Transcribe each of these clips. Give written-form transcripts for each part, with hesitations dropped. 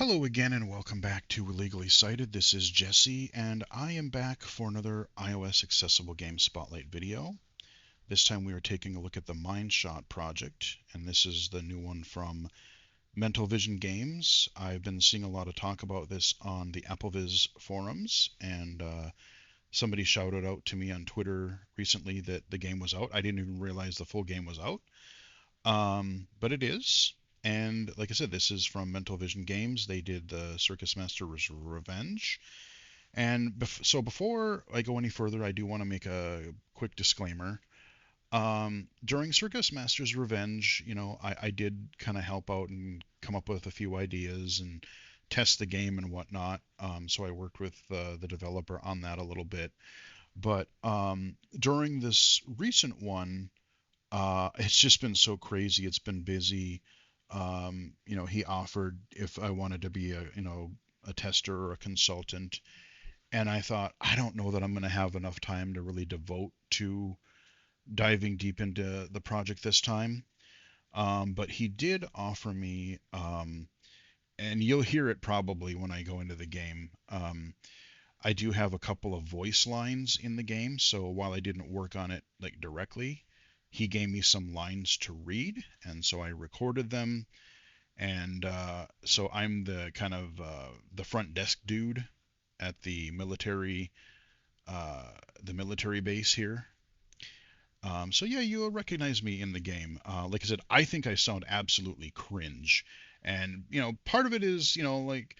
Hello again and welcome back to Illegally Cited. This is Jesse and I am back for another iOS Accessible Game Spotlight video. This time we are taking a look at the Mindshot project, and this is the new one from Mental Vision Games. I've been seeing a lot of talk about this on the AppleVis forums, and somebody shouted out to me on Twitter recently that the game was out. I didn't even realize the full game was out. But it is. And like I said, this is from Mental Vision Games. They did the Circus Master's Revenge. And so before I go any further, I do want to make a quick disclaimer. During Circus Master's Revenge, I did kind of help out and come up with a few ideas and test the game and whatnot. So I worked with the developer on that a little bit. But during this recent one, it's just been so crazy. It's been busy. He offered if I wanted to be a tester or a consultant. And I thought, I don't know that I'm going to have enough time to really devote to diving deep into the project this time. But he did offer me, and you'll hear it probably when I go into the game. I do have a couple of voice lines in the game. So while I didn't work on it like directly, he gave me some lines to read, and so I recorded them. And so I'm the kind of the front desk dude at the military base here. So yeah, you'll recognize me in the game. Like I said, I think I sound absolutely cringe, and part of it is like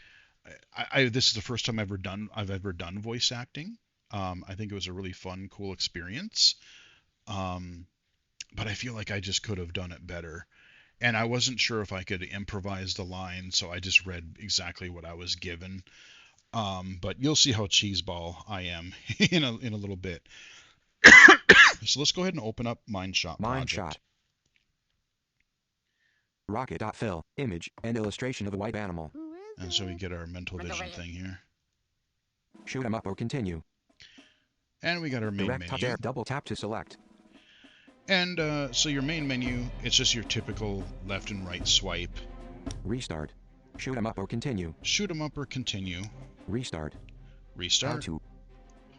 this is the first time I've ever done voice acting. I think it was a really fun, cool experience. But I feel like I just could have done it better. And I wasn't sure if I could improvise the line, so I just read exactly what I was given. But you'll see how cheeseball I am in a little bit. So let's go ahead and open up Mindshot project. Mindshot. Rocket.fill, image, and illustration of a white animal. And so we get our mental vision thing here. Shoot 'em up or continue. And we got our main Direct menu. touch air, double tap to select. And so your main menu, it's just your typical left and right swipe. Restart. Shoot 'em up or continue. Shoot 'em up or continue. Restart. Restart.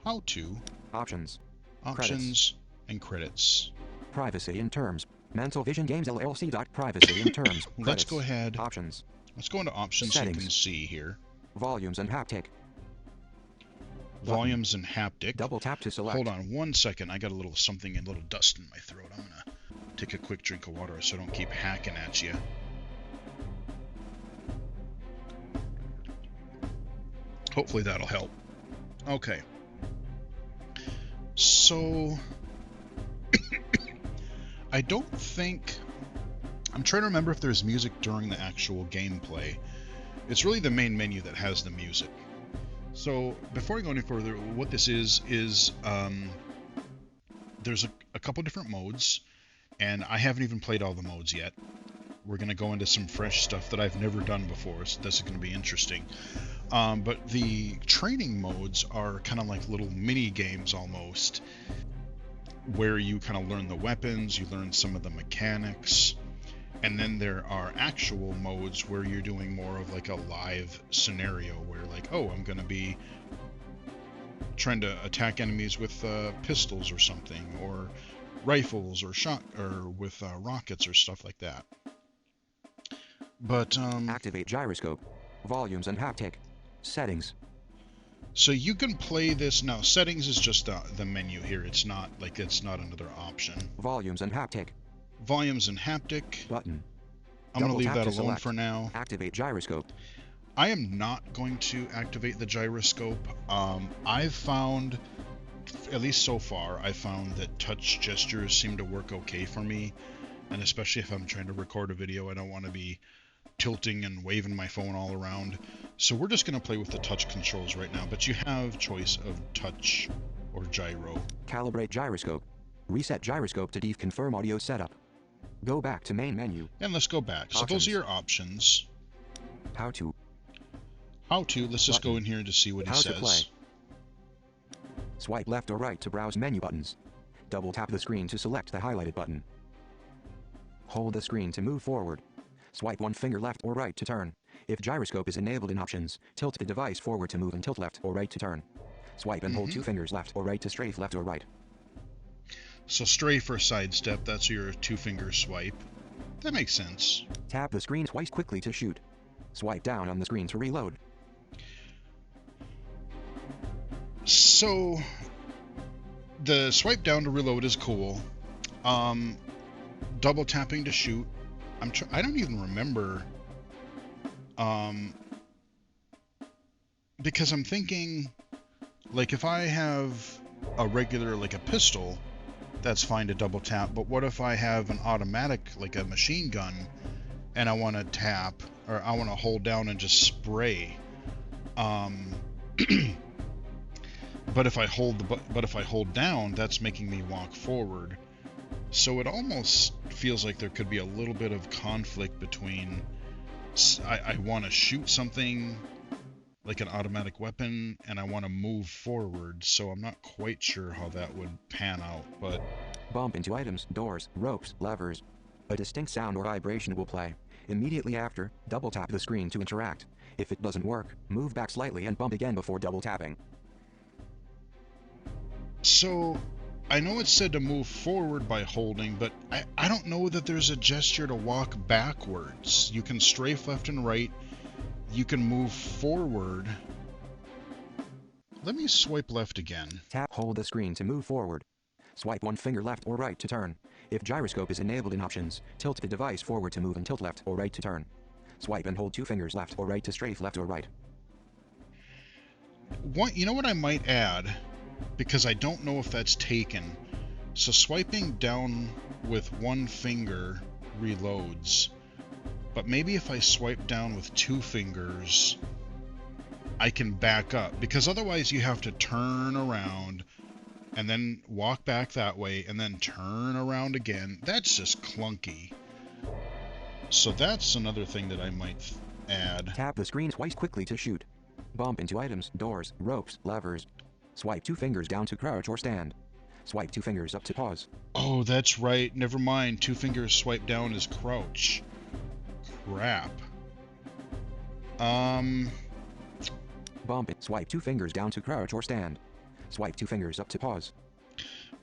How to. Options. Options. And credits. Privacy and terms. Mental Vision Games LLC. Privacy and terms. Let's go ahead. Options. Let's go into options Settings. so you can see here. Volumes and haptic. Volumes and haptic. Double tap to select. Hold on one second. I got a little something, a little dust in my throat. I'm going to take a quick drink of water so I don't keep hacking at you. Hopefully that'll help. Okay. So I don't think... I'm trying to remember if there's music during the actual gameplay. It's really the main menu that has the music. So before we go any further, what this is there's a couple different modes, and I haven't even played all the modes yet. We're going to go into some fresh stuff that I've never done before, so this is going to be interesting. But the training modes are kind of like little mini games almost, where you kind of learn the weapons, you learn some of the mechanics, and then there are actual modes where you're doing more of like a live scenario where like, oh, I'm going to be trying to attack enemies with pistols or something, or rifles or with rockets or stuff like that. But activate gyroscope. Volumes and haptic. Settings. So you can play this now. Settings is just the menu here. It's not another option. Volumes and haptic. Volumes and haptic. Button. I'm going to leave that alone for now. Activate gyroscope. I am not going to activate the gyroscope. I've found, at least so far, I found that touch gestures seem to work okay for me. And especially if I'm trying to record a video, I don't want to be tilting and waving my phone all around. So we're just going to play with the touch controls right now. But you have choice of touch or gyro. Calibrate gyroscope. Reset gyroscope to confirm audio setup. Go back to main menu. And let's go back. So those are your options. How to. Let's just go in here to see what he says. To play. Swipe left or right to browse menu buttons. Double tap the screen to select the highlighted button. Hold the screen to move forward. Swipe one finger left or right to turn. If gyroscope is enabled in options, tilt the device forward to move and tilt left or right to turn. Swipe and hold 2 fingers left or right to strafe left or right. So strafe or sidestep, that's your 2-finger swipe. That makes sense. Tap the screen twice quickly to shoot. Swipe down on the screen to reload. So the swipe down to reload is cool. Double tapping to shoot. I don't even remember. Because I'm thinking, like, if I have a regular, like a pistol, that's fine to double tap. But what if I have an automatic, like a machine gun, and I want to tap, or I want to hold down and just spray? But if I hold down, that's making me walk forward. So it almost feels like there could be a little bit of conflict between I want to shoot something like an automatic weapon and I want to move forward, so I'm not quite sure how that would pan out, but... Bump into items, doors, ropes, levers. A distinct sound or vibration will play. Immediately after, double tap the screen to interact. If it doesn't work, move back slightly and bump again before double tapping. So, I know it said to move forward by holding, but I don't know that there's a gesture to walk backwards. You can strafe left and right. You can move forward. Let me swipe left again. Tap hold the screen to move forward. Swipe 1 finger left or right to turn. If gyroscope is enabled in options, tilt the device forward to move and tilt left or right to turn. Swipe and hold 2 fingers left or right to strafe left or right. You know what I might add? Because I don't know if that's taken. So swiping down with 1 finger reloads. But maybe if I swipe down with 2 fingers, I can back up. Because otherwise you have to turn around and then walk back that way and then turn around again. That's just clunky. So that's another thing that I might add. Tap the screen twice quickly to shoot. Bump into items, doors, ropes, levers. Swipe 2 fingers down to crouch or stand. Swipe 2 fingers up to pause. Oh, that's right. Never mind. 2 fingers swipe down is crouch. Crap. Bump it. Swipe 2 fingers down to crouch or stand. Swipe 2 fingers up to pause.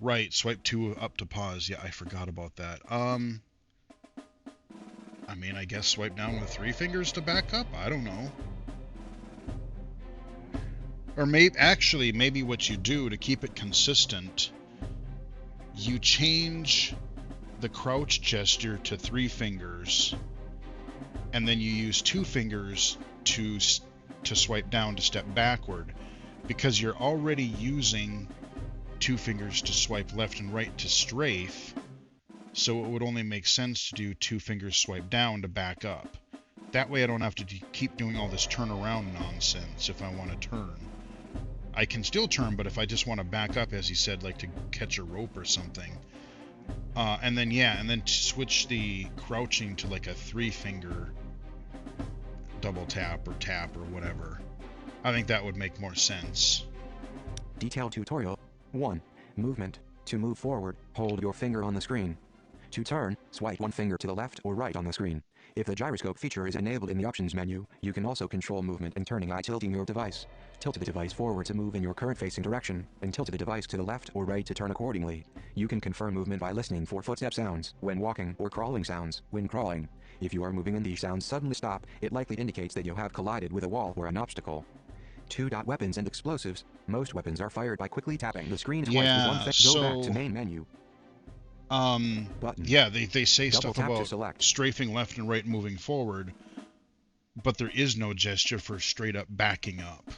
Right, swipe 2 up to pause. Yeah, I forgot about that. I mean, I guess swipe down with 3 fingers to back up? I don't know. Or maybe what you do to keep it consistent, you change the crouch gesture to 3 fingers, and then you use 2 fingers to swipe down to step backward, because you're already using 2 fingers to swipe left and right to strafe, so it would only make sense to do 2 fingers swipe down to back up. That way I don't have to keep doing all this turnaround nonsense if I want to turn. I can still turn, but if I just want to back up, as he said, like to catch a rope or something. And then switch the crouching to like a 3-finger double tap or whatever. I think that would make more sense. Detailed tutorial. 1. Movement. To move forward, hold your finger on the screen. To turn, swipe 1 finger to the left or right on the screen. If the gyroscope feature is enabled in the options menu, you can also control movement and turning by tilting your device. Tilt the device forward to move in your current facing direction, and tilt the device to the left or right to turn accordingly. You can confirm movement by listening for footstep sounds when walking or crawling sounds when crawling. If you are moving and these sounds suddenly stop, it likely indicates that you have collided with a wall or an obstacle. 2. Weapons and explosives. Most weapons are fired by quickly tapping the screen twice with 1 finger. Go back to main menu. Button. Yeah, they say Double stuff about select. strafing left and right moving forward, but there is no gesture for straight up backing up.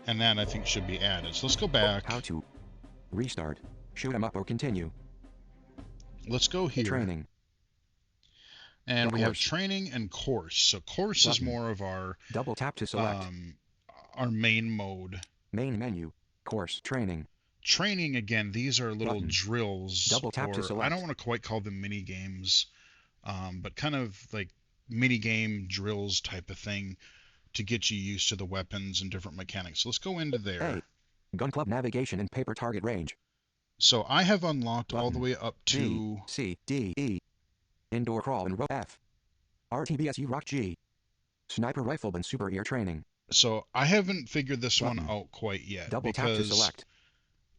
And that, I think, should be added. So let's go back. How to restart, shoot 'em up or continue. Let's go here. Training. And we have training and course. So course is more of our double tap to select our main mode. Main menu. Course training. Training, again, these are little drills. Double tap to select. I don't want to quite call them mini games, but kind of like mini game drills type of thing to get you used to the weapons and different mechanics. So let's go into there. Gun club navigation and paper target range. So I have unlocked all the way up to B, C, D, E. Indoor crawl and rope F. RTBSU rock G. Sniper rifleman super ear training. So I haven't figured this one Button. out quite yet, Double tap to because select.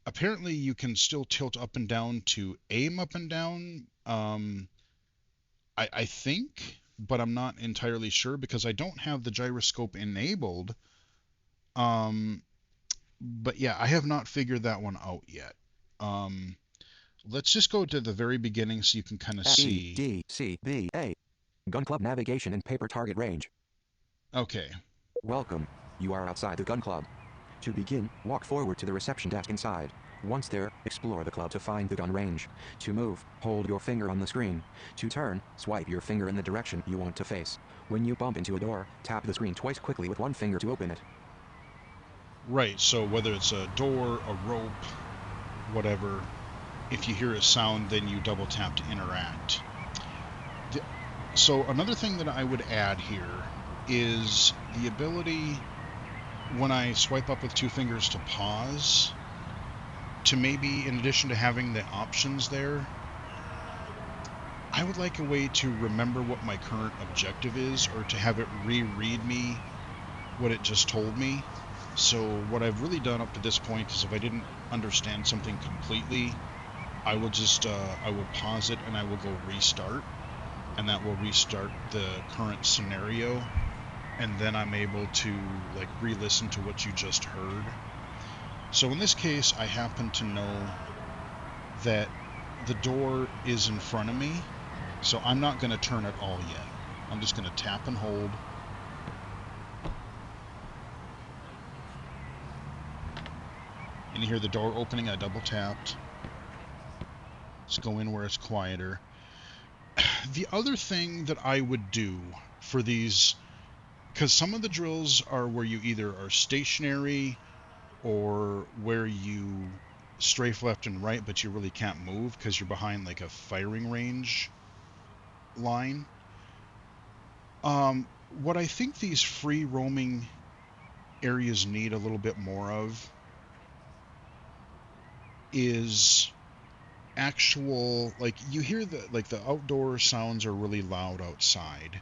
apparently you can still tilt up and down to aim up and down. I think, but I'm not entirely sure because I don't have the gyroscope enabled. Um, but yeah, I have not figured that one out yet. Um, let's just go to the very beginning so you can kind of F E see. D C B A. Gun club navigation and paper target range. Okay, Welcome. You are outside the gun club. To begin, walk forward to the reception desk inside. Once there, explore the club to find the gun range. To move, hold your finger on the screen. To turn, swipe your finger in the direction you want to face. When you bump into a door, tap the screen twice quickly with one finger to open it. right. So whether it's a door, a rope, whatever, if you hear a sound, then you double tap to interact. So another thing that I would add here is the ability, when I swipe up with two fingers, to pause, to maybe, in addition to having the options there, I would like a way to remember what my current objective is, or to have it reread me what it just told me. So what I've really done up to this point is, if I didn't understand something completely, I will just I will pause it and I will go restart, and that will restart the current scenario, and then I'm able to like re-listen to what you just heard. So in this case, I happen to know that the door is in front of me, so I'm not going to turn at all yet. I'm just going to tap and hold. And you hear the door opening. I double tapped. Let's go in where it's quieter. The other thing that I would do for these, because some of the drills are where you either are stationary or where you strafe left and right, but you really can't move because you're behind like a firing range line. What I think these free roaming areas need a little bit more of is actual, like, you hear the outdoor sounds are really loud outside,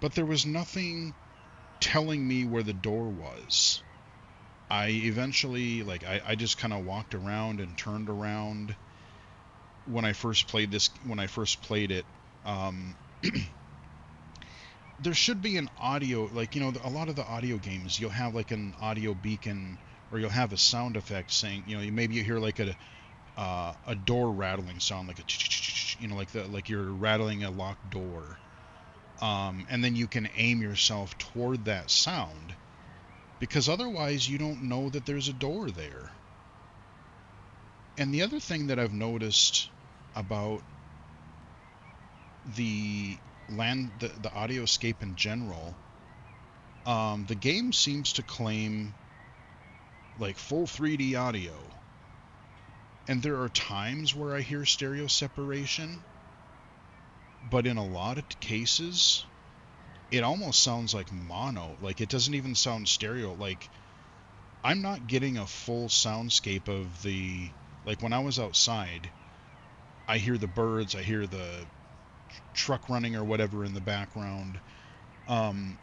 but there was nothing telling me where the door was. I eventually, like, I just kind of walked around and turned around when I first played this, when I first played it. Um, there should be an audio, like, a lot of the audio games, you'll have like an audio beacon, or you'll have a sound effect saying, maybe you hear like a door rattling sound, like a, like you're rattling a locked door. And then you can aim yourself toward that sound, because otherwise you don't know that there's a door there. And the other thing that I've noticed about the the audioscape in general, the game seems to claim like full 3D audio, and there are times where I hear stereo separation, but in a lot of cases it almost sounds like mono. Like, it doesn't even sound stereo. Like, I'm not getting a full soundscape of the, like, when I was outside, I hear the birds, I hear the truck running or whatever in the background. Um,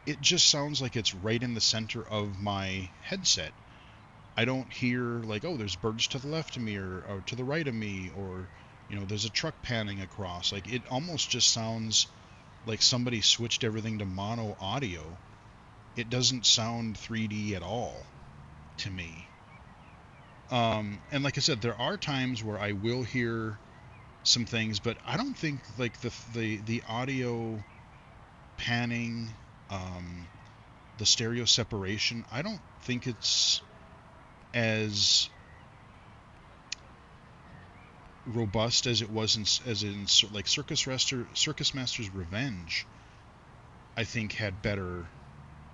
it just sounds like it's right in the center of my headset. I don't hear like, oh, there's birds to the left of me, or to the right of me, or there's a truck panning across. Like, it almost just sounds like somebody switched everything to mono audio. It doesn't sound 3D at all to me. And like I said, there are times where I will hear some things, but I don't think like the audio panning, um, the stereo separation, I don't think it's as robust as it was as in like Circus Master's Revenge. I think had better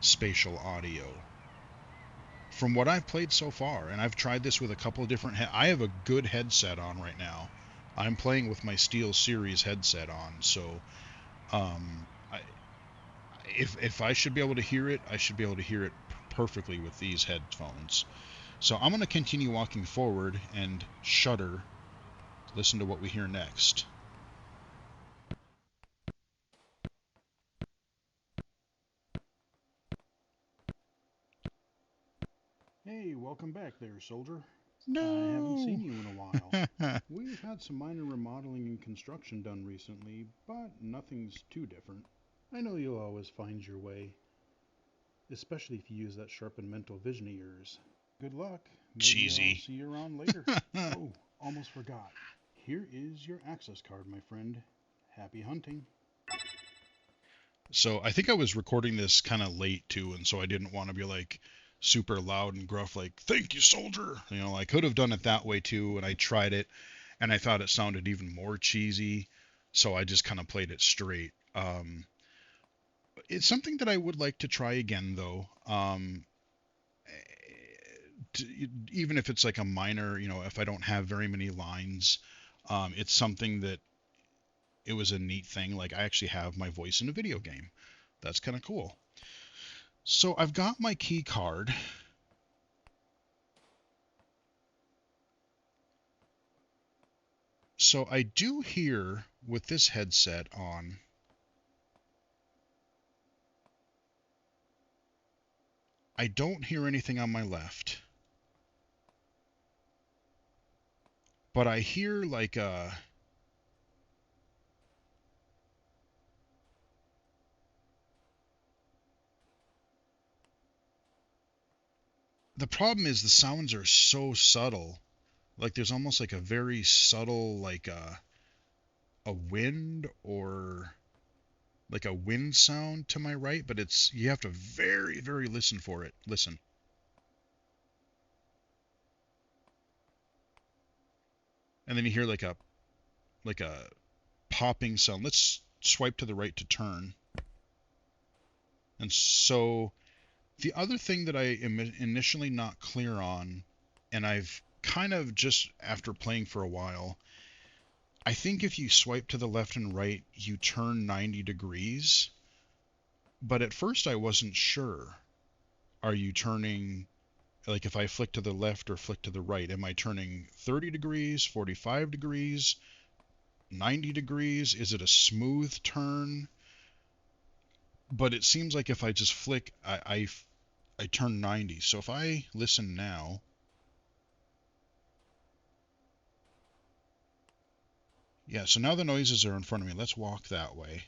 spatial audio from what I've played so far, and I've tried this with a couple of different. I have a good headset on right now. I'm playing with my Steel Series headset on, so I, if I should be able to hear it, I should be able to hear it perfectly with these headphones. So I'm going to continue walking forward and shudder. Listen to what we hear next. Hey, welcome back there, soldier. I haven't No! seen you in a while. We've had some minor remodeling and construction done recently, but nothing's too different. I know you'll always find your way, especially if you use that sharpened mental vision of yours. Good luck. Maybe I'll Cheesy. see you around later. Oh, almost forgot. Here is your access card, my friend. Happy hunting. So I think I was recording this kind of late too, and so I didn't want to be like super loud and gruff, like "Thank you, soldier." You know, I could have done it that way too, and I tried it, and I thought it sounded even more cheesy, so I just kind of played it straight. It's something that I would like to try again, though. Even if it's like a minor, you know, if I don't have very many lines, it's something that it was a neat thing. Like I actually have my voice in a video game. That's kind of cool. So I've got my key card. So I do hear with this headset on, I don't hear anything on my left, but I hear like the problem is the sounds are so subtle. Like there's almost like a very subtle like a wind or like a wind sound to my right, but it's you have to very listen for it. Listen. And then you hear like a popping sound. Let's swipe to the right to turn. And so the other thing that I am initially not clear on, and I've kind of just after playing for a while, I think if you swipe to the left and right, you turn 90 degrees. But at first I wasn't sure. Are you turning, like if I flick to the left or flick to the right, am I turning 30 degrees, 45 degrees, 90 degrees? Is it a smooth turn? But it seems like if I just flick, I turn 90. So if I listen now, yeah, so now the noises are in front of me. Let's walk that way.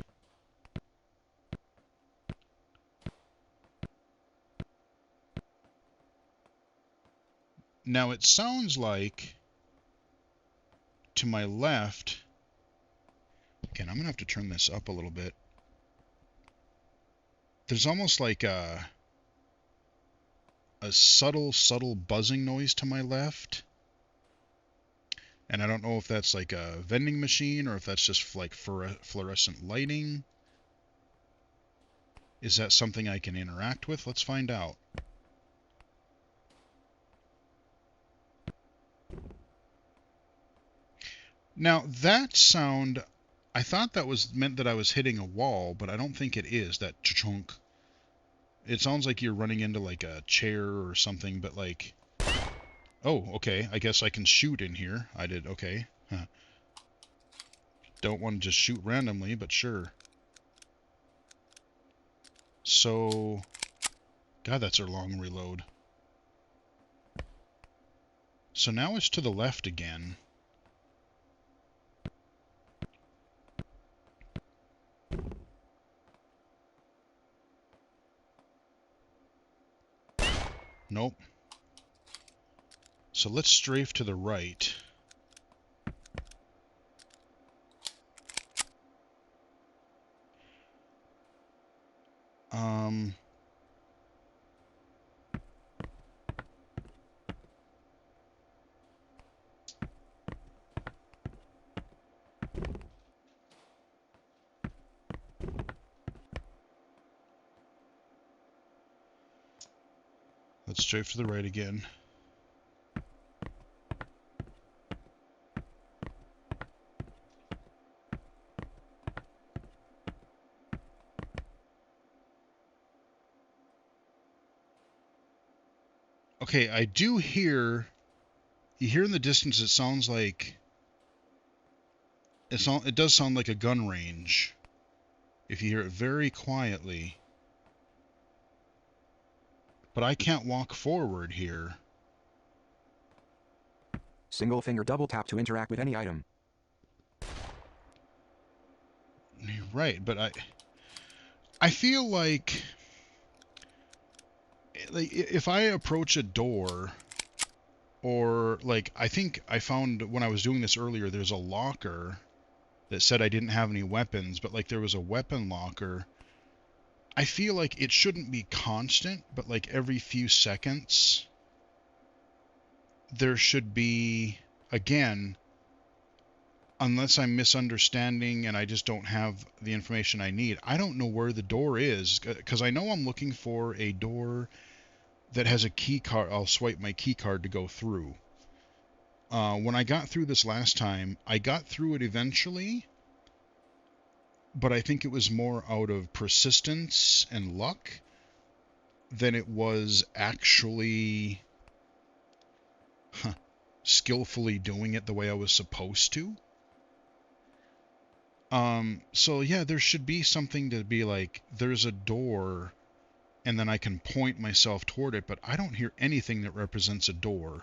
Now it sounds like to my left, again, I'm going to have to turn this up a little bit. There's almost like a subtle buzzing noise to my left. And I don't know if that's like a vending machine or if that's just like fluorescent lighting. Is that something I can interact with? Let's find out. Now that sound, I thought that was meant that I was hitting a wall, but I don't think it is. That chunk. It sounds like you're running into like a chair or something, but like, oh, okay. I guess I can shoot in here. I did okay. Huh. Don't want to just shoot randomly, but sure. So, God, that's a long reload. So now it's to the left again. Nope. So let's strafe to the right. Um, let's strafe to the right again. Okay, I do hear. You hear in the distance. It sounds like it does sound like a gun range. If you hear it very quietly. But I can't walk forward here. Single finger double tap to interact with any item. Right, but I feel like if I approach a door, or like I think I found when I was doing this earlier, there's a locker that said I didn't have any weapons, but like there was a weapon locker. I feel like it shouldn't be constant, but like every few seconds there should be, again, unless I'm misunderstanding and I just don't have the information I need. I don't know where the door is, because I know I'm looking for a door that has a key card. I'll swipe my key card to go through. When I got through this last time, I got through it eventually, but I think it was more out of persistence and luck than it was actually skillfully doing it the way I was supposed to. So yeah, there should be something to be like, there's a door, and then I can point myself toward it, but I don't hear anything that represents a door.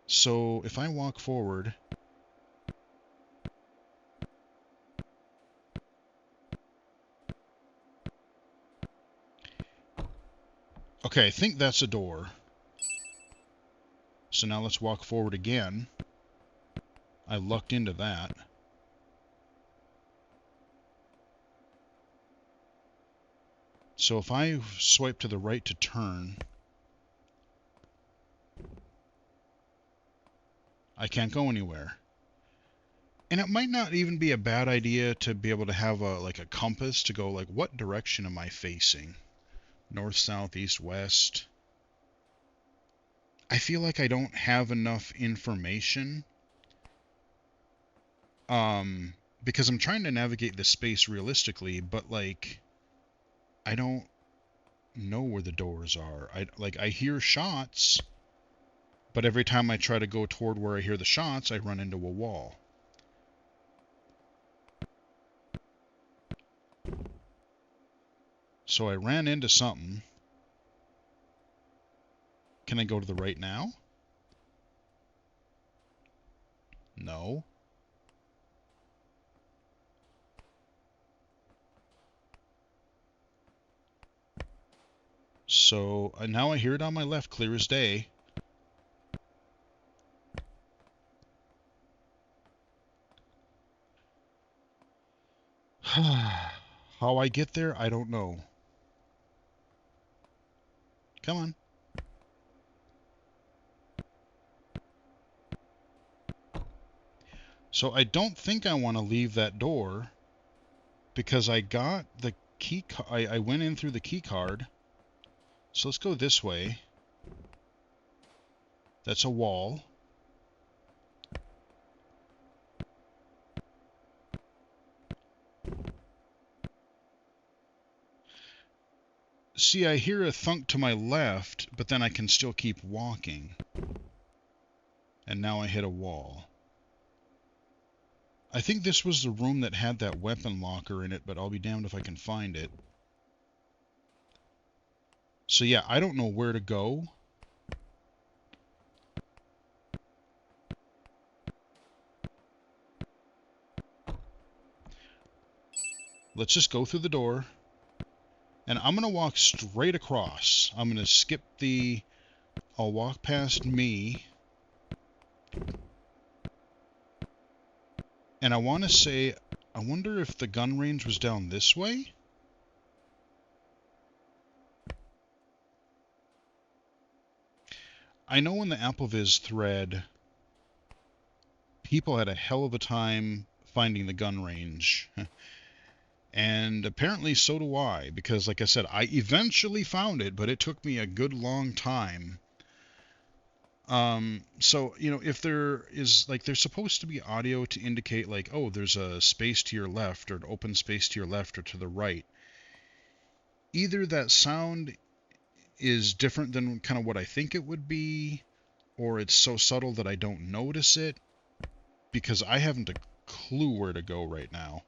So if I walk forward, okay, I think that's a door. So now let's walk forward again. I lucked into that. So if I swipe to the right to turn, I can't go anywhere. And it might not even be a bad idea to be able to have a compass to go like, what direction am I facing? North, south, east, west. I feel like I don't have enough information because I'm trying to navigate this space realistically, but like I don't know where the doors are. I hear shots, but every time I try to go toward where I hear the shots, I run into a wall. So I ran into something. Can I go to the right now? No. So now I hear it on my left, clear as day. How I get there, I don't know. Come on. So I don't think I want to leave that door because I got the key. I went in through the key card. So let's go this way. That's a wall. See, I hear a thunk to my left, but then I can still keep walking. And now I hit a wall. I think this was the room that had that weapon locker in it, but I'll be damned if I can find it. So yeah, I don't know where to go. Let's just go through the door. And I'm going to walk straight across. I'm going to skip the... I'll walk past me. And I want to say, I wonder if the gun range was down this way? I know in the AppleVis thread, people had a hell of a time finding the gun range. And apparently so do I, because like I said, I eventually found it, but it took me a good long time. So, you know, if there is, like, there's supposed to be audio to indicate, like, oh, there's a space to your left, or an open space to your left, or to the right. Either that sound is different than kind of what I think it would be, or it's so subtle that I don't notice it, because I haven't a clue where to go right now.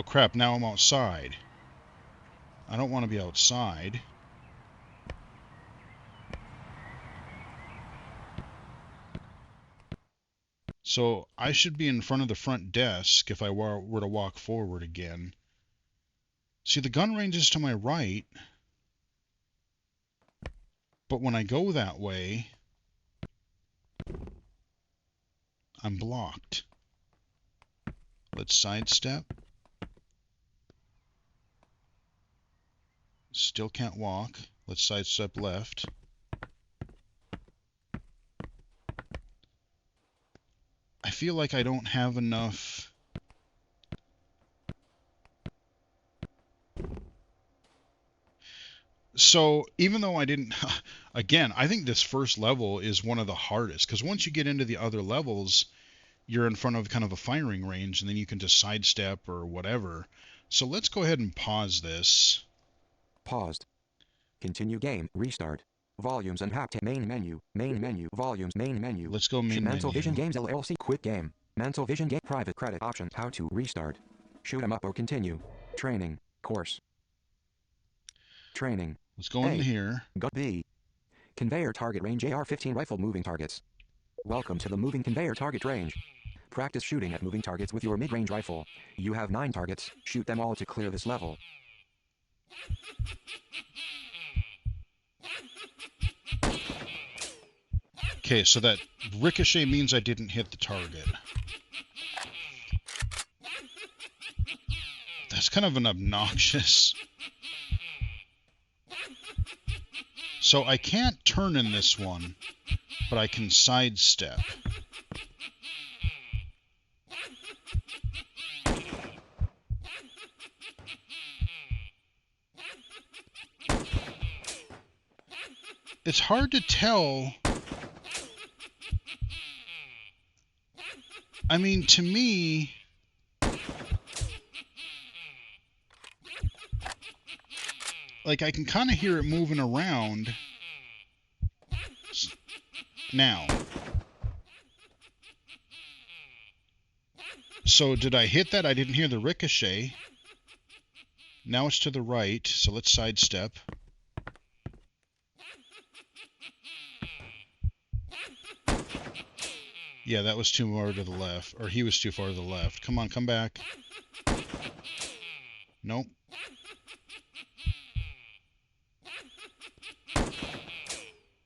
crap, now I'm outside. I don't want to be outside. So I should be in front of the front desk if I were to walk forward again. See, the gun range is to my right, but when I go that way, I'm blocked. Let's sidestep. Still can't walk. Let's sidestep left. I feel like I don't have enough. So even though I didn't, again, I think this first level is one of the hardest, because once you get into the other levels, you're in front of kind of a firing range, and then you can just sidestep or whatever. So let's go ahead and pause this. Paused. Continue game. Restart. Volumes and haptic. Main menu. Main menu. Volumes. Main menu. Let's go main Mental menu. Vision Games LLC. Quit game. Mental Vision Game. Private credit options. How to restart. Shoot 'em up or continue. Training. Course. Training. Let's go in A. here. Gut B. Conveyor target range AR-15 rifle moving targets. Welcome to the moving conveyor target range. Practice shooting at moving targets with your mid-range rifle. You have 9 targets. Shoot them all to clear this level. Okay, so that ricochet means I didn't hit the target. That's kind of an obnoxious. So I can't turn in this one, but I can sidestep. It's hard to tell. I mean, to me, like, I can kind of hear it moving around now. So did I hit that? I didn't hear the ricochet. Now it's to the right, so let's sidestep. Yeah, that was too far to the left. Or he was too far to the left. Come on, come back. Nope.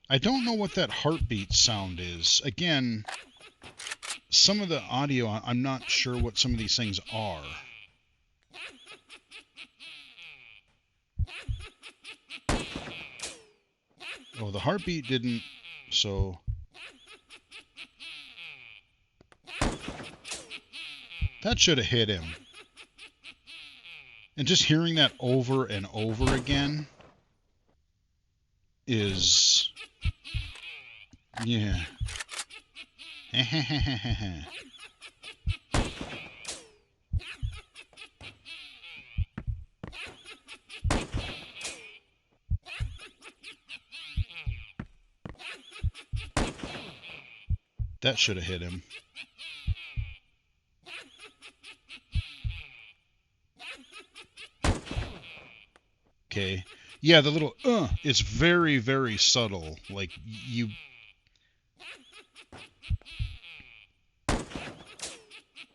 I don't know what that heartbeat sound is. Again, some of the audio, I'm not sure what some of these things are. Oh, the heartbeat didn't, so... That should have hit him. And just hearing that over and over again is... Yeah. That should have hit him. Okay. Yeah, the little is very, very subtle. Like, you...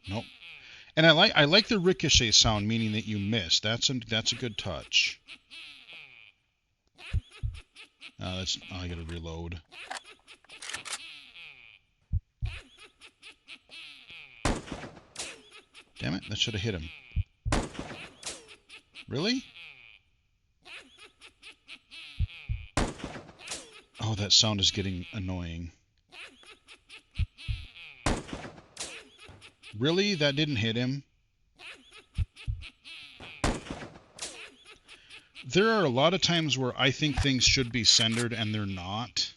Nope. And I like the ricochet sound, meaning that you miss. That's a good touch. I gotta reload. Damn it, that should have hit him. Really? Oh, that sound is getting annoying. Really? That didn't hit him? There are a lot of times where I think things should be centered and they're not.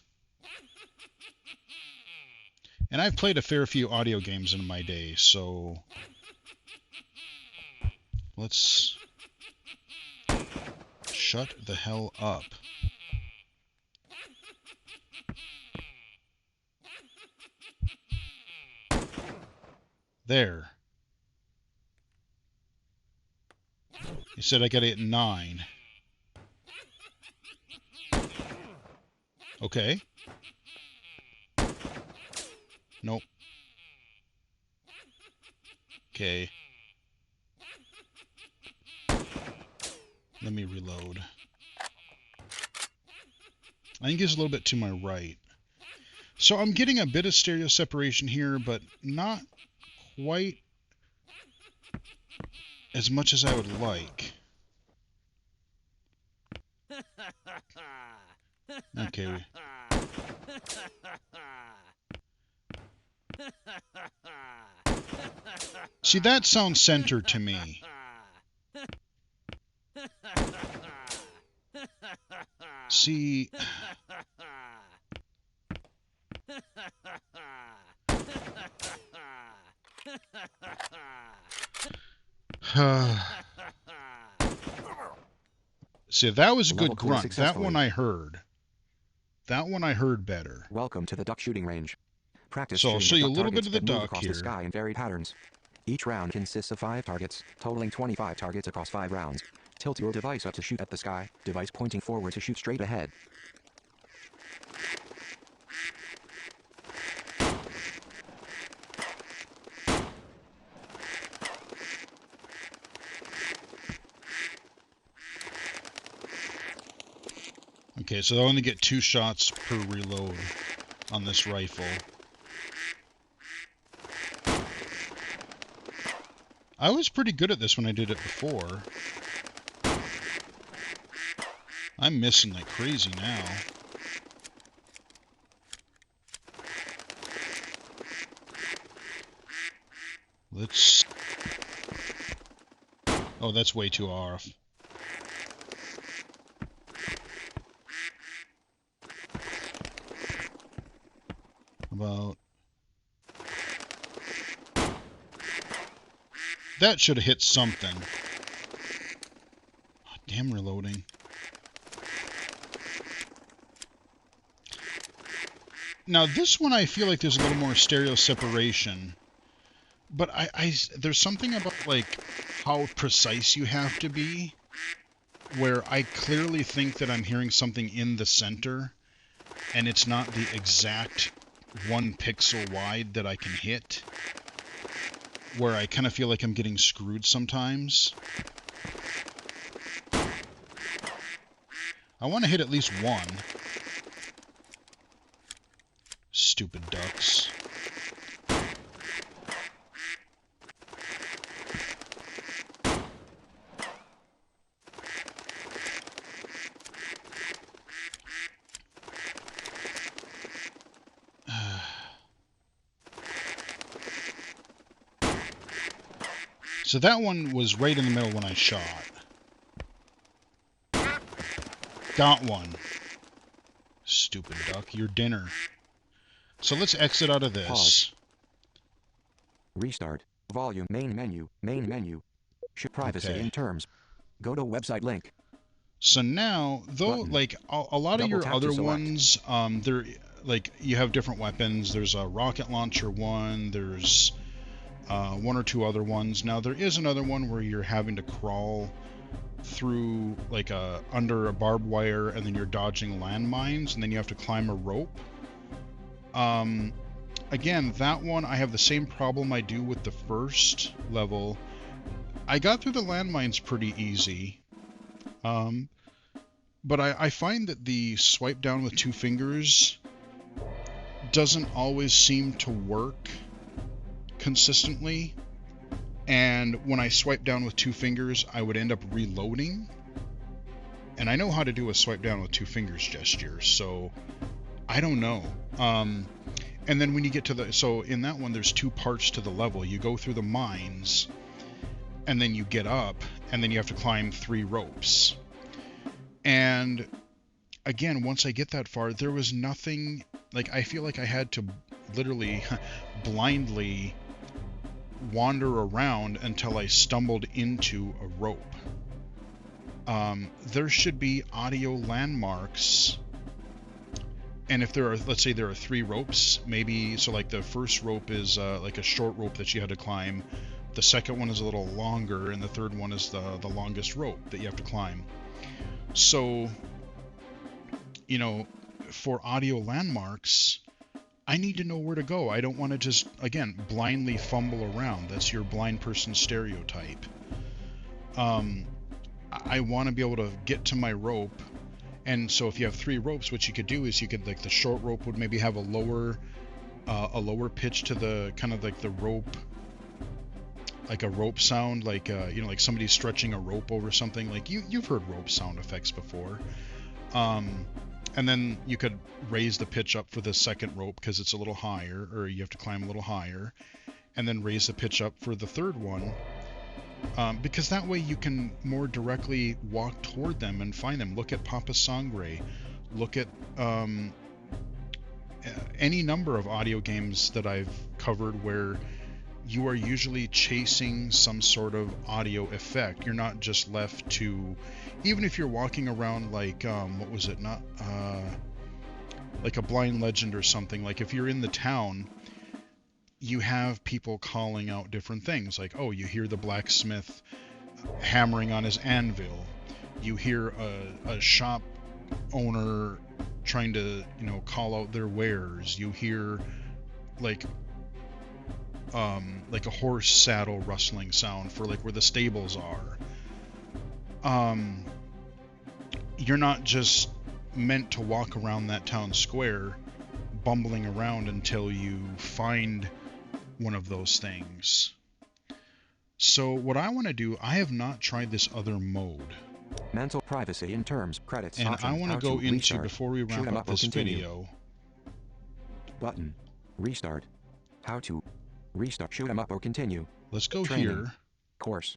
And I've played a fair few audio games in my day, so... Let's... Shut the hell up. There. said I gotta hit 9. Okay. Nope. Okay. Let me reload. I think it's a little bit to my right. So I'm getting a bit of stereo separation here, but not quite as much as I would like. Okay. See, that sounds centered to me. See... See, that was a good grunt. That one I heard. That one I heard better. Welcome to the duck shooting range. Practice so I'll show shooting you at a duck little bit targets of the that move duck across here. the sky in varied patterns. Each round consists of 5 targets, totaling 25 targets across 5 rounds. Tilt your device up to shoot at the sky, device pointing forward to shoot straight ahead. Okay, so I only get 2 shots per reload on this rifle. I was pretty good at this when I did it before. I'm missing like crazy now. Let's... Oh, that's way too off. About... That should have hit something. Oh, damn reloading. Now this one I feel like there's a little more stereo separation. But there's something about like how precise you have to be where I clearly think that I'm hearing something in the center and it's not the exact 1 pixel wide that I can hit, where I kind of feel like I'm getting screwed sometimes. I want to hit at least 1. Stupid ducks. So that one was right in the middle when I shot. Got one. Stupid duck, your dinner. So let's exit out of this. Pause. Restart. Volume. Main menu. Main menu. Show privacy Okay. in terms. Go to website link. So now, though, Button. like a lot of Double your tap other to select. ones, they're like you have different weapons. There's a rocket launcher one. There's 1 or 2 other ones. Now there is another one where you're having to crawl through like under a barbed wire, and then you're dodging landmines, and then you have to climb a rope. Again, that one I have the same problem I do with the first level. I got through the landmines pretty easy. But I find that the swipe down with 2 fingers doesn't always seem to work consistently. And when I swipe down with 2 fingers, I would end up reloading. And I know how to do a swipe down with 2 fingers gesture, so I don't know. And then when you get to the... So in that one, there's 2 parts to the level. You go through the mines, and then you get up, and then you have to climb 3 ropes. And again, once I get that far, there was nothing... Like, I feel like I had to literally blindly wander around until I stumbled into a rope. There should be audio landmarks, and if there are, let's say there are 3 ropes, maybe, so like the first rope is like a short rope that you had to climb, The second one is a little longer, and the third one is the longest rope that you have to climb. So, you know, for audio landmarks, I need to know where to go. I don't want to just, again, blindly fumble around. That's your blind person stereotype. I want to be able to get to my rope. And so if you have 3 ropes, what you could do is you could, like, the short rope would maybe have a lower pitch to the kind of like the rope, like a rope sound, like you know, like somebody stretching a rope over something. Like you've heard rope sound effects before. And then you could raise the pitch up for the second rope because it's a little higher, or you have to climb a little higher, and then raise the pitch up for the third one, because that way you can more directly walk toward them and find them. Look at Papa Sangre, look at any number of audio games that I've covered where you are usually chasing some sort of audio effect. You're not just left to, even if you're walking around like, what was it, not, like a Blind Legend or something, like if you're in the town, you have people calling out different things, like, oh, you hear the blacksmith hammering on his anvil, you hear a shop owner trying to, you know, call out their wares, you hear like a horse saddle rustling sound for like where the stables are. You're not just meant to walk around that town square bumbling around until you find one of those things. So what I want to do, I have not tried this other mode. Mental privacy in terms, credits, and options, I want to go into, restart, before we wrap up this video. Button. Restart. How to restart. Shoot 'em up or continue. Let's go Training. here. Course.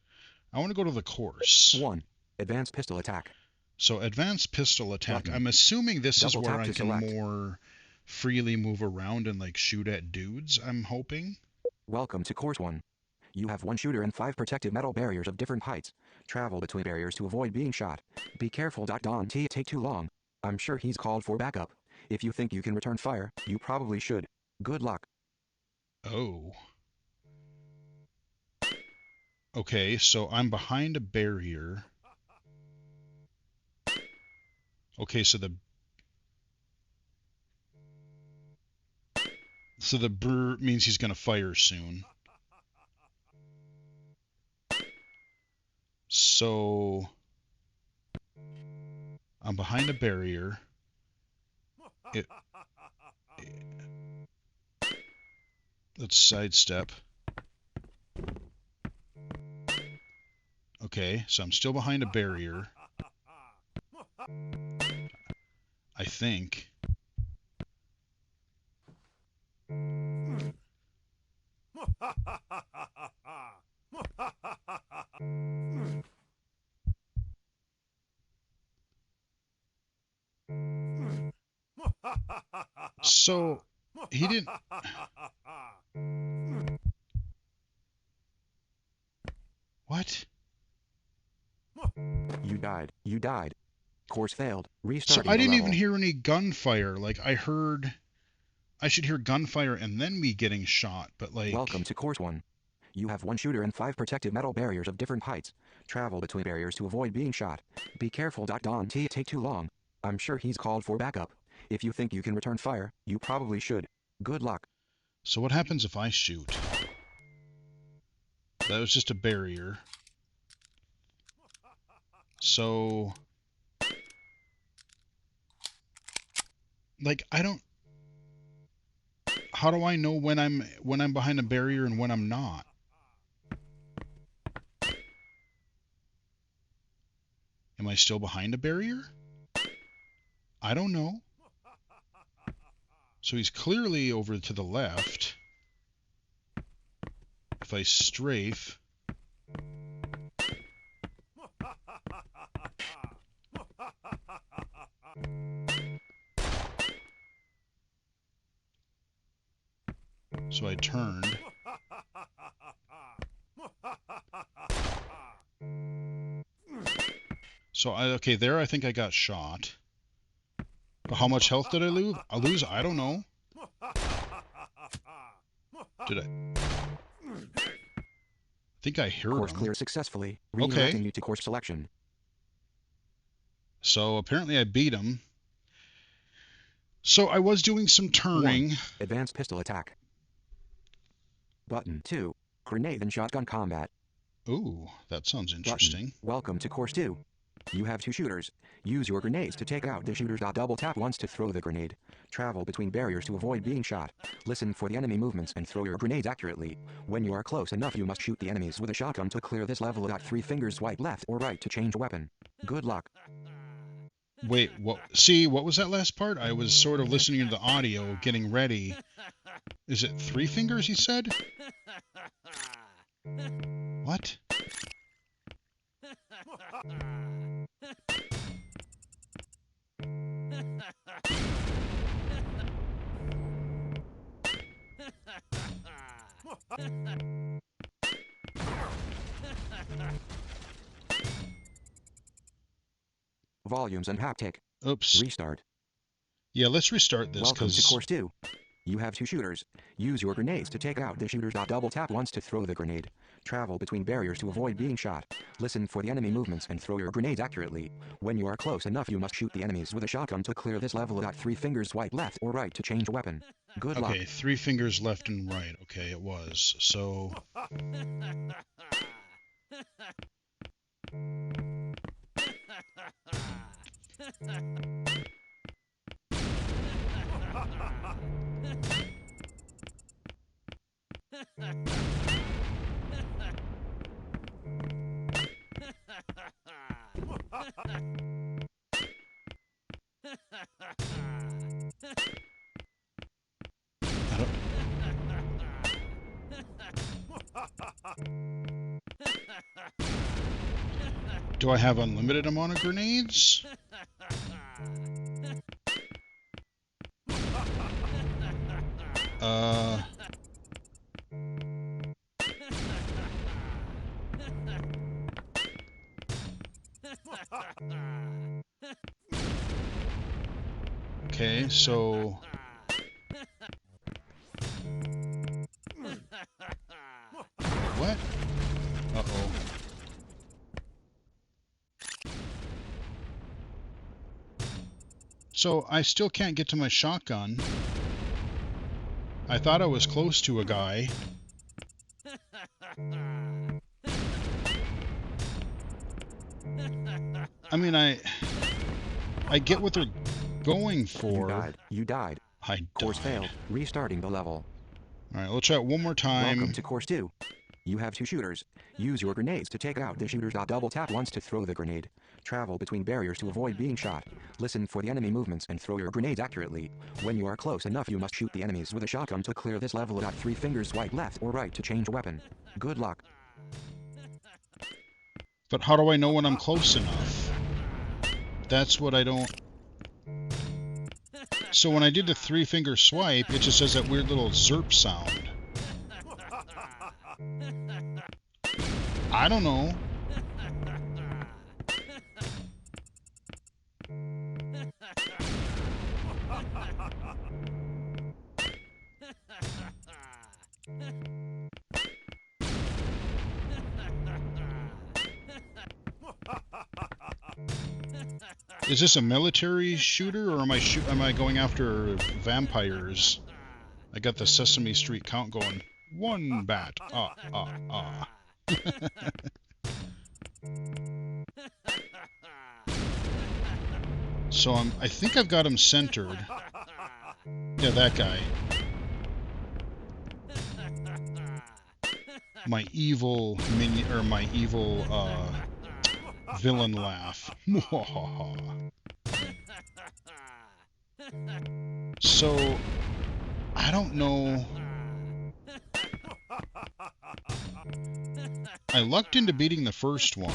I want to go to the course. 1. Advanced pistol attack. So advanced pistol attack. Button. I'm assuming this Double is where tap I to can select. more freely move around and like shoot at dudes, I'm hoping. Welcome to course 1. You have 1 shooter and 5 protective metal barriers of different heights. Travel between barriers to avoid being shot. Be careful. Don't take too long. I'm sure he's called for backup. If you think you can return fire, you probably should. Good luck. Oh. Okay, so I'm behind a barrier. Okay, so the brr means he's gonna fire soon. So I'm behind a barrier. Let's sidestep. Okay, so I'm still behind a barrier. I think. So he didn't. What? You died. You died. Course failed. So Restarting I didn't the even level. hear any gunfire. Like I heard, I should hear gunfire and then me getting shot. But like. Welcome to course 1. You have 1 shooter and 5 protective metal barriers of different heights. Travel between barriers to avoid being shot. Be careful. Don't take too long. I'm sure he's called for backup. If you think you can return fire, you probably should. Good luck. So what happens if I shoot? That was just a barrier. So, like, I don't. How do I know when I'm behind a barrier and when I'm not? Am I still behind a barrier? I don't know. So he's clearly over to the left. If I strafe. So I turned. So okay, there I think I got shot. But how much health did I lose? I don't know. Did I? think I heard Course him. clear successfully, Okay. redirecting you to course selection. So apparently I beat him. So I was doing some 1. turning. Advanced pistol attack. Button 2. Grenade and shotgun combat. Ooh, that sounds interesting. Button. Welcome to course 2. You have 2 shooters. Use your grenades to take out the shooters. Double tap once to throw the grenade. Travel between barriers to avoid being shot. Listen for the enemy movements and throw your grenades accurately. When you are close enough, you must shoot the enemies with a shotgun to clear this level. 3 fingers swipe left or right to change weapon. Good luck. Wait, what? See, what was that last part? I was sort of listening to the audio, getting ready. Is it 3 fingers, he said? What? Volumes and haptic. Oops. Restart. Yeah, let's restart this, Welcome to because... course 2. You have 2 shooters. Use your grenades to take out the shooters. Double tap once to throw the grenade. Travel between barriers to avoid being shot. Listen for the enemy movements and throw your grenades accurately. When you are close enough, you must shoot the enemies with a shotgun to clear this level. 3 fingers swipe left or right to change weapon. Good luck. Okay, 3 fingers left and right. Okay, it was. So... Do I have unlimited amount of grenades? Okay, so... What? Uh-oh. So I still can't get to my shotgun. I thought I was close to a guy. I mean, I get what they're going for. You died. I died. Course failed. Restarting the level. Alright, let's try it one more time. Welcome to course 2. You have 2 shooters. Use your grenades to take out the shooters. Double tap once to throw the grenade. Travel between barriers to avoid being shot. Listen for the enemy movements and throw your grenades accurately. When you are close enough, you must shoot the enemies with a shotgun to clear this level. 3 fingers swipe left or right to change weapon. Good luck. But how do I know when I'm close enough? That's what I don't... So when I did the 3-finger swipe, it just says that weird little zerp sound. I don't know. Is this a military shooter, or am I going after vampires? I got the Sesame Street count going. 1 bat. Ah, ah, ah. So I think I've got him centered. Yeah, that guy. My evil minion, or my evil villain laugh. So I don't know. I lucked into beating the first one.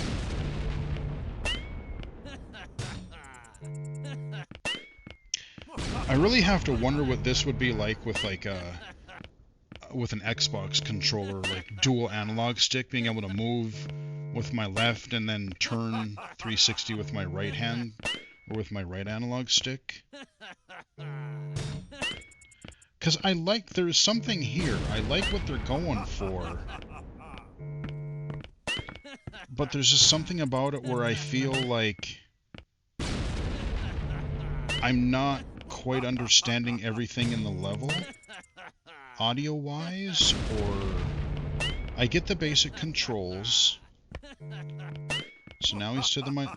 I really have to wonder what this would be like with with an Xbox controller, like dual analog stick, being able to move with my left and then turn 360 with my right hand, or with my right analog stick. Because there's something here. I like what they're going for. but there's just something about it where I feel like I'm not quite understanding everything in the level, audio-wise, or I get the basic controls. So now he's to the mic.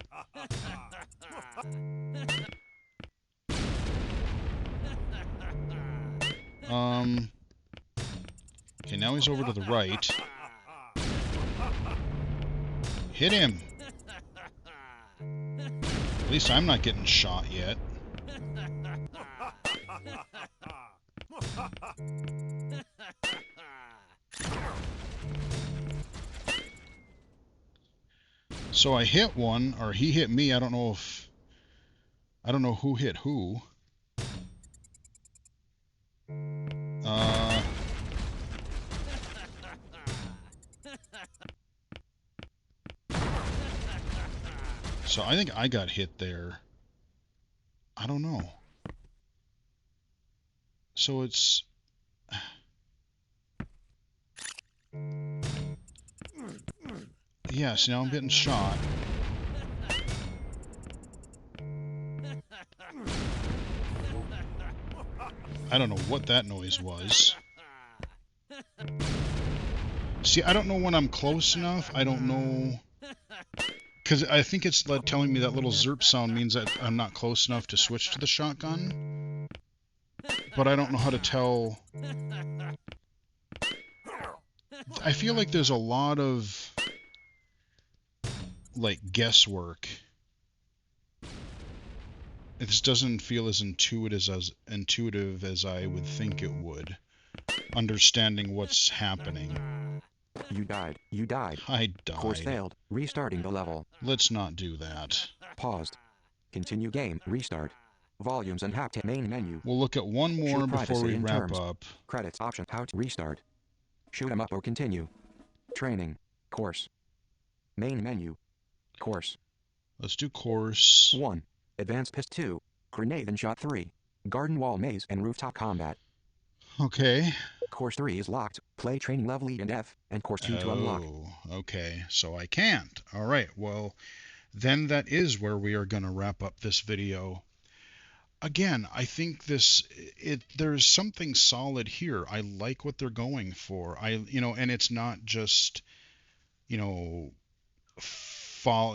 Okay, now he's over to the right. Hit him! At least I'm not getting shot yet. So I hit one, or he hit me. I don't know who hit who. So I think I got hit there. I don't know. So it's... Yeah, so now I'm getting shot. I don't know what that noise was. See, I don't know when I'm close enough. I don't know... Because I think it's telling me that little zerp sound means that I'm not close enough to switch to the shotgun. But I don't know how to tell... I feel like there's a lot of, like, guesswork. This doesn't feel as intuitive as I would think it would. Understanding what's happening. You died. You died. I Course died. failed. Restarting the level. Let's not do that. Paused. Continue game. Restart. Volumes and haptic main menu. We'll look at one more Show before privacy we in wrap terms. up. Credits option. How to restart. Shoot 'em up or continue. Training. Course. Main menu. Course. Let's do course. 1. Advanced Pist 2. Grenade and Shot 3. Garden Wall Maze and Rooftop Combat. Okay. Course 3 is locked. Play training level E and F, and Course 2 to unlock. Oh, okay. So I can't. All right. Well, then that is where we are going to wrap up this video. Again, I think there's something solid here. I like what they're going for. And it's not just, you know,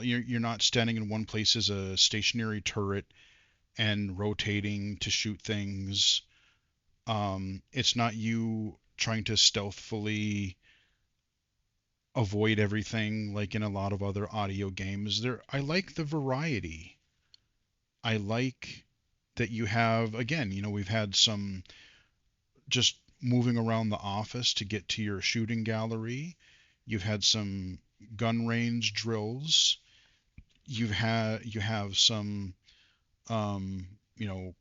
you're not standing in one place as a stationary turret and rotating to shoot things. It's not you trying to stealthily avoid everything like in a lot of other audio games. I like the variety. I like that you have, again, we've had some just moving around the office to get to your shooting gallery. You've had some gun range drills. You have some um, you know,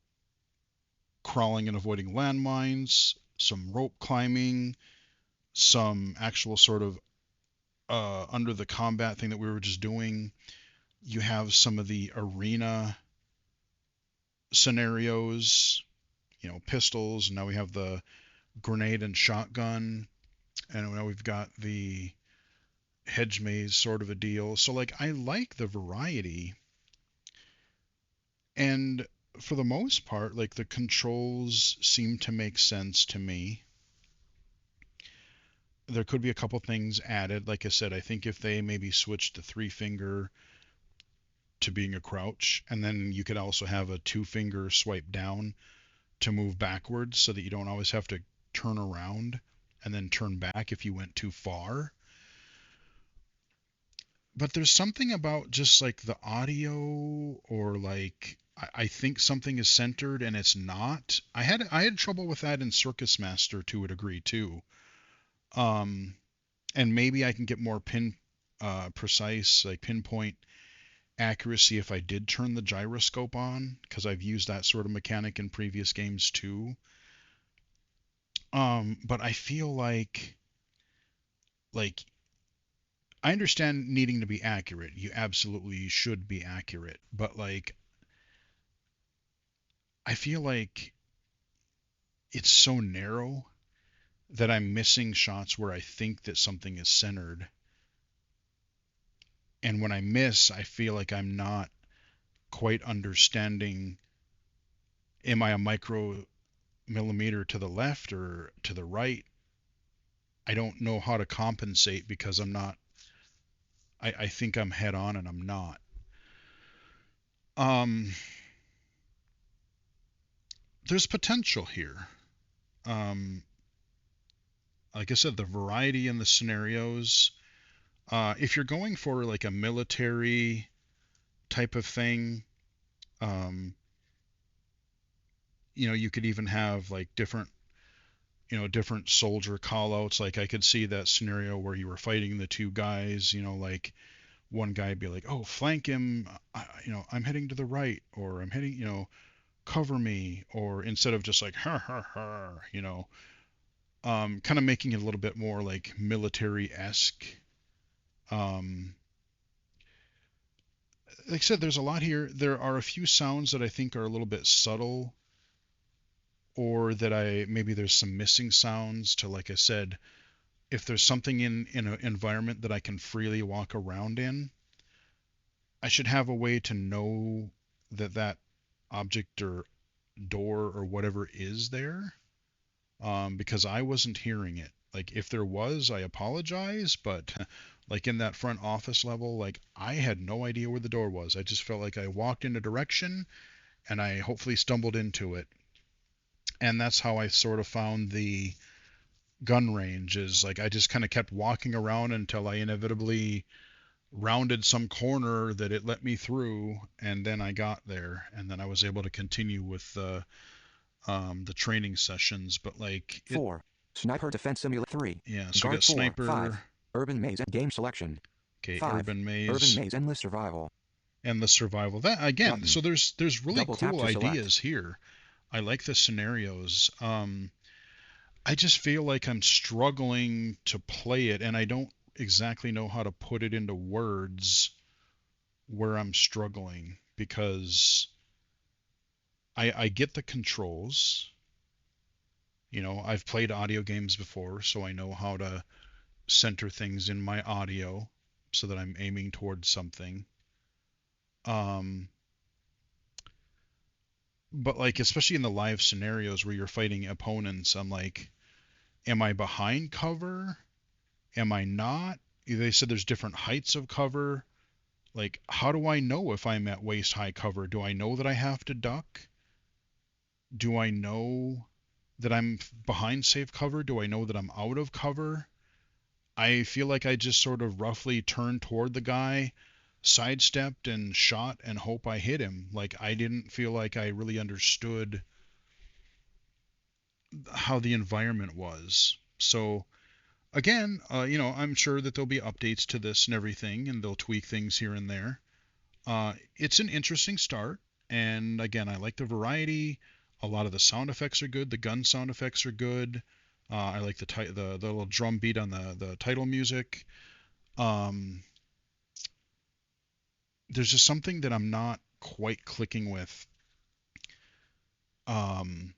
crawling and avoiding landmines, some rope climbing, some actual sort of under the combat thing that we were just doing. You have some of the arena scenarios, pistols. And now we have the grenade and shotgun, and now we've got the hedge maze sort of a deal. So like I like the variety, and for the most part, like the controls seem to make sense to me. There could be a couple things added. Like I said, I think if they maybe switched the 3-finger to being a crouch, and then you could also have a 2-finger swipe down to move backwards so that you don't always have to turn around and then turn back if you went too far. But there's something about just like the audio, or like I think something is centered and it's not. I had trouble with that in Circus Master to a degree too. Um, and maybe I can get more precise, like pinpoint accuracy if I did turn the gyroscope on, because I've used that sort of mechanic in previous games too. But I feel like I understand needing to be accurate. You absolutely should be accurate, but like I feel like it's so narrow that I'm missing shots where I think that something is centered. And when I miss, I feel like I'm not quite understanding, am I a micro millimeter to the left or to the right? I don't know how to compensate because I'm not, I think I'm head on and I'm not. Um, there's potential here. Um, like I said, the variety in the scenarios. If you're going for like a military type of thing, um, you could even have like different soldier callouts. Like I could see that scenario where you were fighting the two guys, like one guy be like, "Oh, flank him, I'm heading to the right," or "I'm heading, cover me," or instead of just like "ha ha ha," kind of making it a little bit more like military-esque. Um, like I said, there's a lot here. There are a few sounds that I think are a little bit subtle, or that maybe there's some missing sounds to, like I said, if there's something in an environment that I can freely walk around in, I should have a way to know that that object or door or whatever is there, because I wasn't hearing it. Like if there was, I apologize, but like in that front office level, like I had no idea where the door was. I just felt like I walked in a direction and I hopefully stumbled into it. And that's how I sort of found the gun range, is like I just kind of kept walking around until I inevitably rounded some corner that it let me through, and then I got there, and then I was able to continue with the training sessions. But like it, 4. Sniper Defense Simulator 3. yeah. So we Guard got 4. 5. sniper, Urban Maze and Game Selection. okay, 5. urban Urban maze, Maze Endless Survival. and the survival. That again, Button. so there's really Double tap cool to select. ideas here. I like the scenarios. I just feel like I'm struggling to play it, and I don't exactly know how to put it into words where I'm struggling, because I get the controls. I've played audio games before, so I know how to center things in my audio so that I'm aiming towards something. Um, but like, especially in the live scenarios where you're fighting opponents, I'm like, am I behind cover? Am I not? They said there's different heights of cover. Like, how do I know if I'm at waist high cover? Do I know that I have to duck? Do I know that I'm behind safe cover? Do I know that I'm out of cover? I feel like I just sort of roughly turned toward the guy, sidestepped and shot and hope I hit him. Like I didn't feel like I really understood how the environment was. So again, I'm sure that there'll be updates to this and everything, and they'll tweak things here and there. It's an interesting start, and again, I like the variety. A lot of the sound effects are good. The gun sound effects are good. I like the little drum beat on the title music. Um, there's just something that I'm not quite clicking with, um,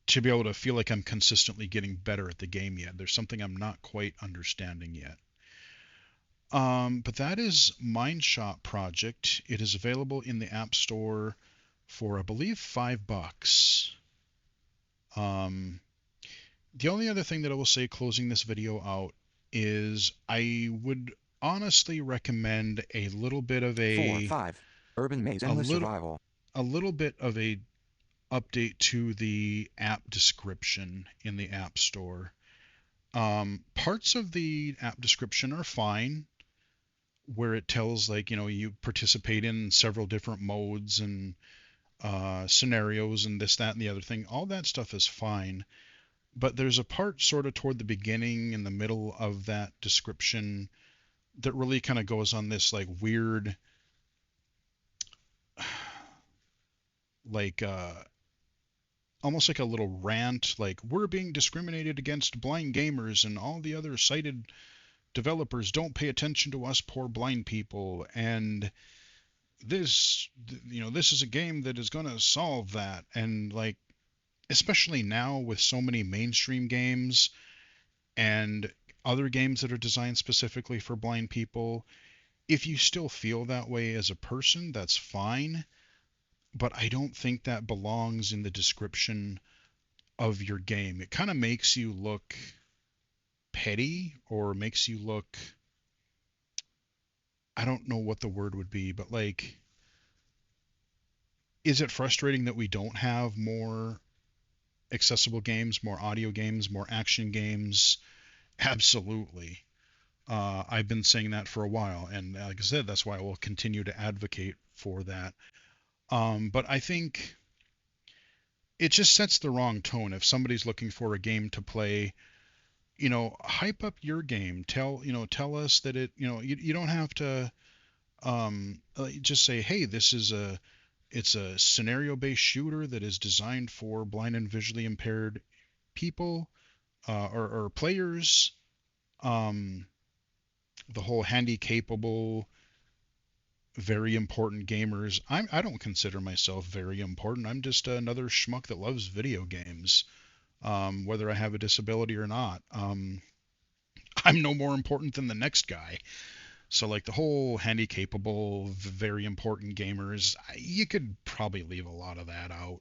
to be able to feel like I'm consistently getting better at the game yet. There's something I'm not quite understanding yet. But that is Mindshot Project. It is available in the App Store for, I believe, $5. Um, the only other thing that I will say closing this video out is I would honestly recommend a little bit of 4. 5. Urban Maze a Endless little Survival. a little bit of a update to the app description in the App Store. Parts of the app description are fine, where it tells, like, you participate in several different modes and scenarios and this, that, and the other thing. All that stuff is fine. But there's a part sort of toward the beginning and the middle of that description that really kind of goes on this like weird, like almost like a little rant, like we're being discriminated against blind gamers and all the other sighted developers don't pay attention to us poor blind people, and this is a game that is going to solve that. And like, especially now with so many mainstream games and other games that are designed specifically for blind people, If you still feel that way as a person, that's fine, but I don't think that belongs in the description of your game. It kind of makes you look petty, or makes you look, I don't know what the word would be, but like, is it frustrating that we don't have more accessible games, more audio games, more action games? Absolutely. I've been saying that for a while, and like I said, that's why I will continue to advocate for that. But I think it just sets the wrong tone if somebody's looking for a game to play. Hype up your game. Tell us that you don't have to just say, hey, it's a scenario based shooter that is designed for blind and visually impaired people, or players. Um, the whole handy capable, very important gamers. I don't consider myself very important. I'm just another schmuck that loves video games, whether I have a disability or not. I'm no more important than the next guy. So like the whole handy capable, very important gamers, you could probably leave a lot of that out.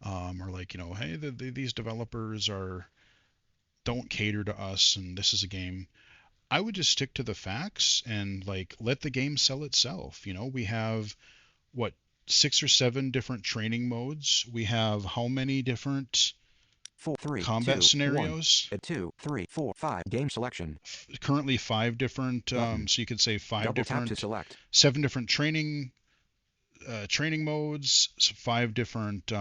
Or like, hey, these developers are don't cater to us, and this is a game. I would just stick to the facts and like let the game sell itself. We have what, 6 or 7 different training modes. We have how many different 4, 3, combat 2, 1. scenarios? 2, 3, 4, 5. Game selection. Currently 5 different. Button. So you could say five Double tap to different, select. 7 different training modes, 5 different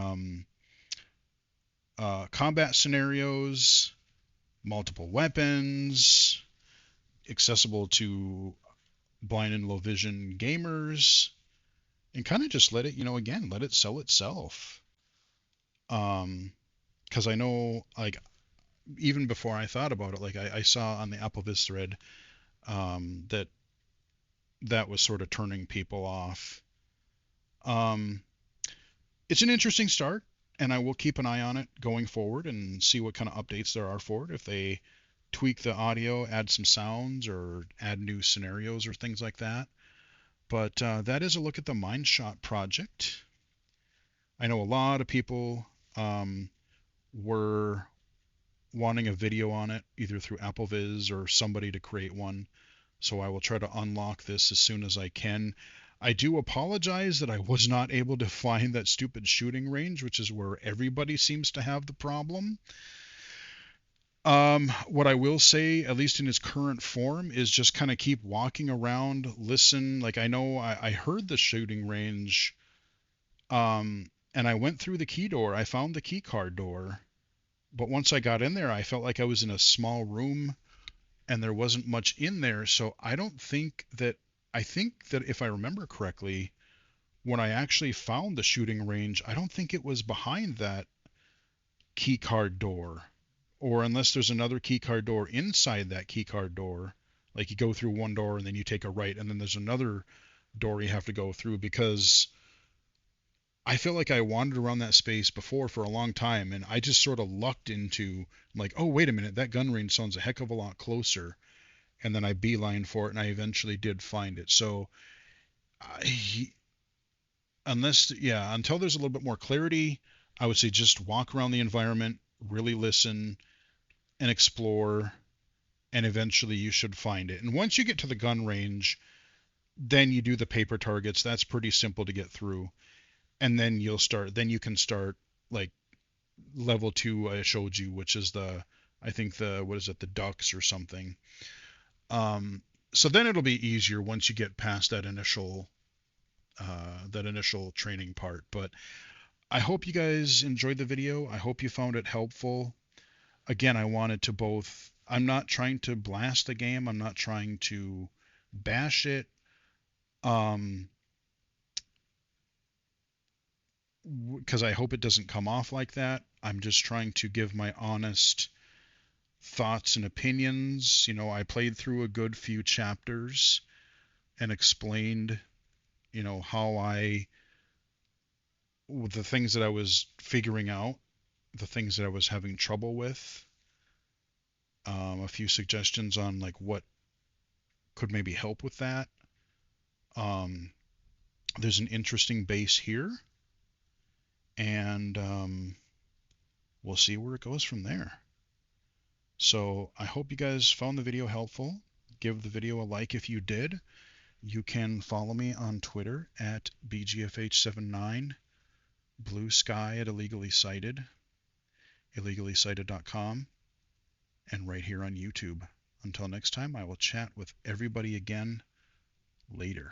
combat scenarios, multiple weapons, accessible to blind and low vision gamers, and kind of just let it, again, let it sell itself. Because I know, like, even before I thought about it, like I saw on the AppleVis thread, that was sort of turning people off. Um, it's an interesting start, and I will keep an eye on it going forward and see what kind of updates there are for it. If they tweak the audio, add some sounds, or add new scenarios or things like that. But that is a look at the Mindshot project. I know a lot of people were wanting a video on it, either through AppleVis or somebody to create one. So I will try to unlock this as soon as I can. I do apologize that I was not able to find that stupid shooting range, which is where everybody seems to have the problem. What I will say, at least in its current form, is just kind of keep walking around, listen. Like I know I heard the shooting range, and I went through the key door. I found the key card door, but once I got in there, I felt like I was in a small room and there wasn't much in there. So I don't think that, I think that if I remember correctly, when I actually found the shooting range, I don't think it was behind that key card door. Or unless there's another key card door inside that key card door, like you go through one door and then you take a right and then there's another door you have to go through, because I feel like I wandered around that space before for a long time and I just sort of lucked into, like, oh, wait a minute, that gun range sounds a heck of a lot closer. And then I beeline for it and I eventually did find it. So I, until there's a little bit more clarity, I would say just walk around the environment, really listen and explore, and eventually you should find it. And once you get to the gun range, then you do the paper targets. That's pretty simple to get through. And then you can start like level 2 I showed you, which is I think what is it, the ducks or something. So then it'll be easier once you get past that initial training part. But I hope you guys enjoyed the video. I hope you found it helpful. Again, I wanted to both, I'm not trying to blast the game. I'm not trying to bash it. Um, because I hope it doesn't come off like that. I'm just trying to give my honest thoughts and opinions. I played through a good few chapters and explained, how the things that I was figuring out, the things that I was having trouble with, a few suggestions on like what could maybe help with that. Um, there's an interesting base here, and we'll see where it goes from there. So I hope you guys found the video helpful. Give the video a like if you did. You can follow me on Twitter at BGFH79, Blue Sky at Illegally Cited, illegally-cited.com, and right here on YouTube. Until next time, I will chat with everybody again later.